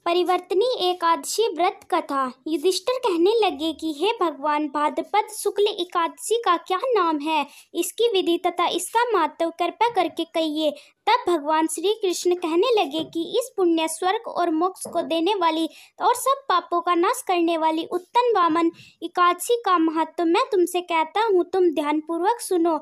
परिवर्तनी एकादशी व्रत कथा। युधिष्ठिर कहने लगे कि हे भगवान, भाद्रपद शुक्ल एकादशी का क्या नाम है, इसकी विधि तथा इसका महत्व कृपया करके कहिए। तब भगवान श्री कृष्ण कहने लगे कि इस पुण्य, स्वर्ग और मोक्ष को देने वाली और सब पापों का नाश करने वाली उत्तम वामन एकादशी का महत्व मैं तुमसे कहता हूँ, तुम ध्यानपूर्वक सुनो।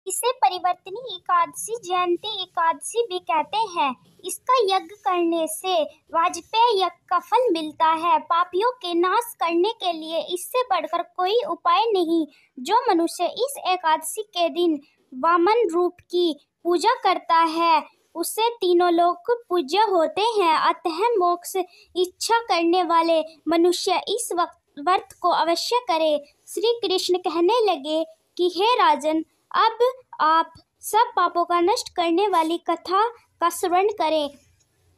इसे परिवर्तनी एकादशी, जयंती एकादशी भी कहते हैं। इसका यज्ञ करने से वाजपेय यज्ञ का फल मिलता है। पापियों के नाश करने के लिए इससे बढ़कर कोई उपाय नहीं। जो मनुष्य इस एकादशी के दिन वामन रूप की पूजा करता है, उससे तीनों लोग पूज्य होते हैं। अतः मोक्ष इच्छा करने वाले मनुष्य इस व्रत को अवश्य करे। श्री कृष्ण कहने लगे कि हे राजन, अब आप सब पापों का नष्ट करने वाली कथा का श्रवण करें।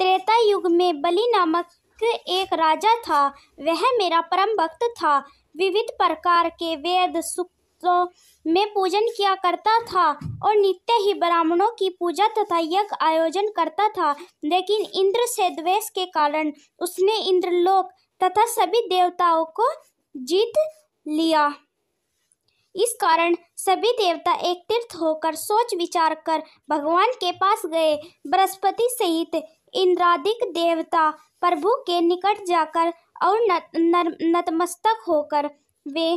त्रेता युग में बलि नामक एक राजा था। वह मेरा परम भक्त था। विविध प्रकार के वेद सूक्तों में पूजन किया करता था और नित्य ही ब्राह्मणों की पूजा तथा यज्ञ आयोजन करता था। लेकिन इंद्र से द्वेष के कारण उसने इंद्रलोक तथा सभी देवताओं को जीत लिया। इस कारण सभी देवता एक तीर्थ होकर सोच विचार कर भगवान के पास गए। बृहस्पति सहित इंद्रादिक देवता प्रभु के निकट जाकर और नतमस्तक होकर वे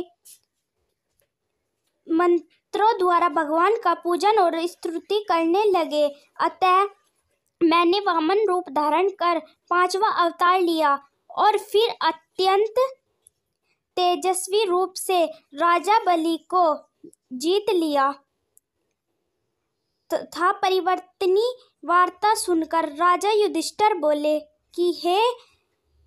मंत्रों द्वारा भगवान का पूजन और स्तुति करने लगे। अतः मैंने वामन रूप धारण कर 5वां अवतार लिया और फिर अत्यंत तेजस्वी रूप से राजा बलि को जीत लिया तथा परिवर्तनी वार्ता सुनकर राजा युधिष्ठिर बोले कि हे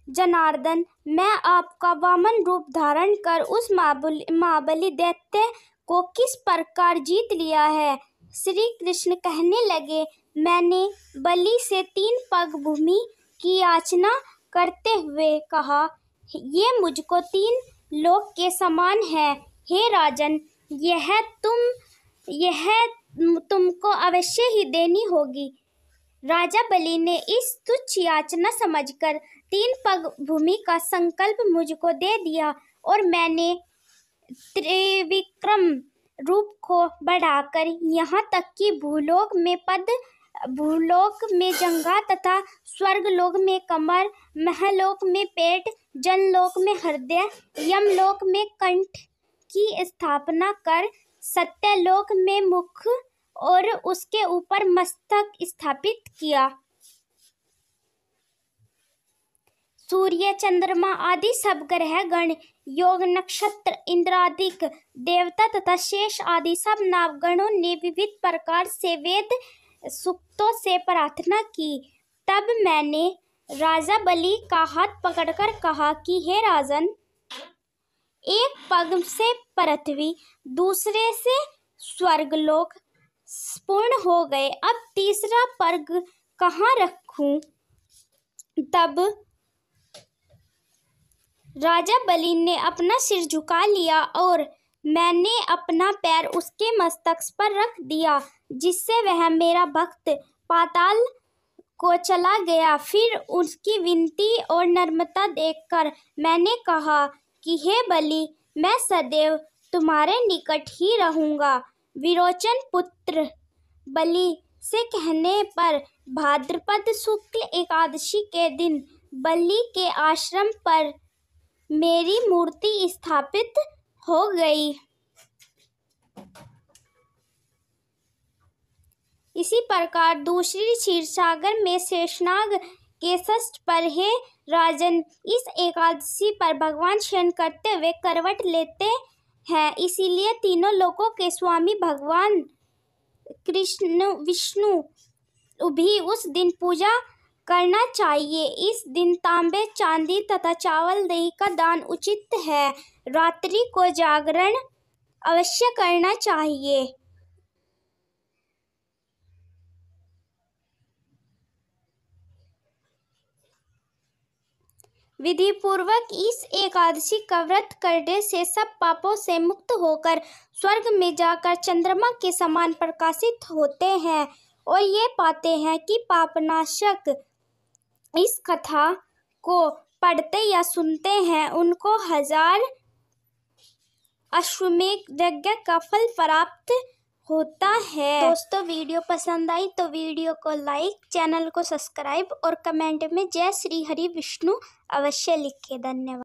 जनार्दन, मैं आपका वामन रूप धारण कर उस महाबली दैत्य को किस प्रकार जीत लिया है। श्री कृष्ण कहने लगे, मैंने बलि से 3 पग भूमि की याचना करते हुए कहा, ये मुझको 3 लोक के समान है। हे राजन, यह तुमको अवश्य ही देनी होगी। राजा बलि ने इस तुच्छ याचना समझकर 3 पग भूमि का संकल्प मुझको दे दिया और मैंने त्रिविक्रम रूप को बढ़ाकर यहाँ तक कि भूलोक में जंघा तथा स्वर्गलोक में कमर, महलोक में पेट, जनलोक में हृदय, यमलोक में कंठ की स्थापना कर सत्यलोक में मुख और उसके ऊपर मस्तक स्थापित किया। सूर्य, चंद्रमा आदि सब ग्रह गण, योग, नक्षत्र, इंद्रादिक देवता तथा शेष आदि सब नागगणों ने विविध प्रकार से वेद सूक्तों से प्रार्थना की। तब मैंने राजा बलि का हाथ पकड़कर कहा कि हे राजन, एक पग से पृथ्वी, दूसरे से स्वर्गलोक पूर्ण हो गए। अब तीसरा पग कहाँ रखूं? तब राजा बलि ने अपना सिर झुका लिया और मैंने अपना पैर उसके मस्तक पर रख दिया, जिससे वह मेरा भक्त पाताल को चला गया। फिर उसकी विनती और नम्रता देखकर मैंने कहा कि हे बलि, मैं सदैव तुम्हारे निकट ही रहूंगा। विरोचन पुत्र बलि से कहने पर भाद्रपद शुक्ल एकादशी के दिन बलि के आश्रम पर मेरी मूर्ति स्थापित हो गई। इसी प्रकार दूसरी क्षीरसागर में शेषनाग के षष्ठ पर हे राजन, इस एकादशी पर भगवान शयन करते हुए करवट लेते हैं। इसीलिए तीनों लोकों के स्वामी भगवान कृष्ण विष्णु भी उस दिन पूजा करना चाहिए। इस दिन तांबे, चांदी तथा चावल, दही का दान उचित है। रात्रि को जागरण अवश्य करना चाहिए। विधि पूर्वक इस एकादशी का व्रत करने से सब पापों से मुक्त होकर स्वर्ग में जाकर चंद्रमा के समान प्रकाशित होते हैं और ये पाते हैं कि पापनाशक इस कथा को पढ़ते या सुनते हैं उनको 1000 अश्वमेध यज्ञ का फल प्राप्त होता है। दोस्तों, वीडियो पसंद आई तो वीडियो को लाइक, चैनल को सब्सक्राइब और कमेंट में जय श्री हरि विष्णु अवश्य लिखें। धन्यवाद।